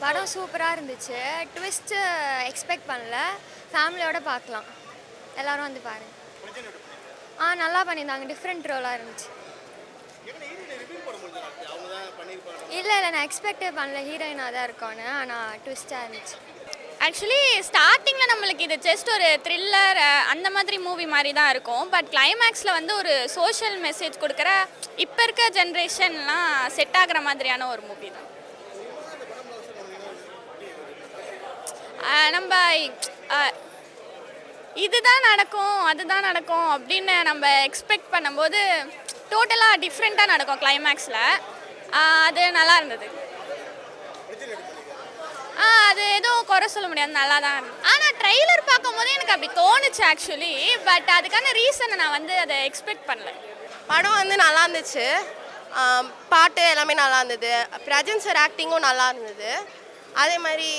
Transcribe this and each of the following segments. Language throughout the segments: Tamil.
படம் சூப்பராக இருந்துச்சு. ட்விஸ்ட்டு எக்ஸ்பெக்ட் பண்ணல. ஃபேமிலியோட பார்க்கலாம். எல்லாரும் வந்து பாருங்க. நல்லா பண்ணியிருந்தாங்க. டிஃப்ரெண்ட் ரோலாக இருந்துச்சு. இல்லை நான் எக்ஸ்பெக்டே பண்ணல ஹீரோயினாக தான் இருக்கோன்னு. ஆனால் ட்விஸ்ட்டாக இருந்துச்சு. ஆக்சுவலி ஸ்டார்டிங்கில் நம்மளுக்கு இது ஜஸ்ட் ஒரு த்ரில்லர் அந்த மாதிரி மூவி மாதிரி தான் இருக்கும். பட் கிளைமேக்ஸில் வந்து ஒரு சோஷியல் மெசேஜ் கொடுக்குற இப்போ இருக்க ஜென்ரேஷன்லாம் செட் ஆகிற மாதிரியான ஒரு மூவி தான். நம்ம இதுதான் நடக்கும் அதுதான் நடக்கும் அப்படின்னு நம்ம எக்ஸ்பெக்ட் பண்ணும்போது டோட்டலாக டிஃப்ரெண்ட்டாக நடக்கும் கிளைமேக்ஸில். அது நல்லா இருந்தது. அது எதுவும் குறை சொல்ல முடியாது, நல்லா தான் இருந்தது. ஆனால் ட்ரெய்லர் பார்க்கும்போது எனக்கு அப்படி தோணுச்சு ஆக்சுவலி. பட் அதுக்கான ரீசனை நான் வந்து அதை எக்ஸ்பெக்ட் பண்ணல. படம் வந்து நல்லா இருந்துச்சு. பாட்டு எல்லாமே நல்லா இருந்தது. பிரஜன் சார் ஆக்டிங்கும் நல்லா இருந்தது. அதே மாதிரி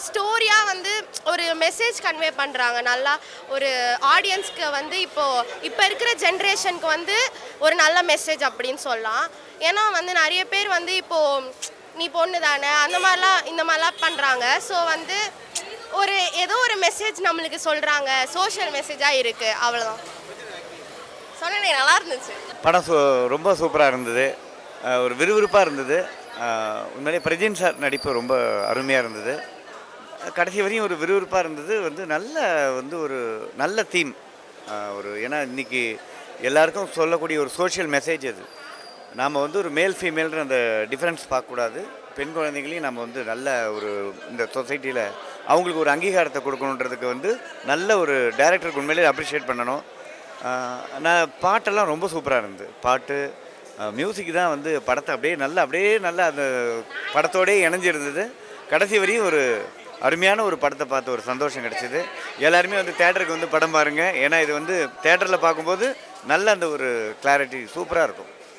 ஸ்டோரியாக வந்து ஒரு மெசேஜ் கன்வே பண்ணுறாங்க. நல்லா ஒரு ஆடியன்ஸ்க்கு வந்து இப்போ இருக்கிற ஜென்ரேஷனுக்கு வந்து ஒரு நல்ல மெசேஜ் அப்படின்னு சொல்லலாம். ஏன்னா வந்து நிறைய பேர் வந்து இப்போது நீ பொண்ணு தானே இந்த மாதிரிலாம் பண்ணுறாங்க. ஸோ வந்து ஏதோ ஒரு மெசேஜ் நம்மளுக்கு சொல்கிறாங்க, சோஷியல் மெசேஜாக இருக்குது. அவ்வளோதான் சொன்னேன். நல்லா இருந்துச்சு படம். ரொம்ப சூப்பராக இருந்தது. ஒரு விறுவிறுப்பாக இருந்தது. உண்மையிலே பிரஜின் சார் நடிப்பு ரொம்ப அருமையாக இருந்தது. கடைசி வரையும் ஒரு விறுவிறுப்பாக இருந்தது. ஒரு நல்ல தீம். ஏன்னா இன்றைக்கி எல்லாருக்கும் சொல்லக்கூடிய ஒரு சோஷியல் மெசேஜ் அது. நாம் வந்து ஒரு மேல் ஃபீமேல்ன்ற அந்த டிஃப்ரென்ஸ் பார்க்கக்கூடாது. பெண் குழந்தைகளையும் நம்ம வந்து நல்ல இந்த சொசைட்டியில் அவங்களுக்கு ஒரு அங்கீகாரத்தை கொடுக்கணுன்றதுக்கு வந்து நல்ல ஒரு டைரக்டருக்கு உண்மையிலே அப்ரிஷியேட் பண்ணணும். பாட்டெல்லாம் ரொம்ப சூப்பராக இருந்தது. பாட்டு மியூசிக் தான் வந்து படத்தை அப்படியே நல்லா அந்த படத்தோடயே இணைஞ்சிருந்தது. கடைசி வரையும் ஒரு அருமையான ஒரு படத்தை பார்த்து ஒரு சந்தோஷம் கிடைச்சிது. எல்லாருமே வந்து தேட்டருக்கு வந்து படம் பாருங்கள். ஏன்னா இது வந்து தேட்டரில் பார்க்கும்போது நல்ல அந்த ஒரு கிளாரிட்டி சூப்பராக இருக்கும்.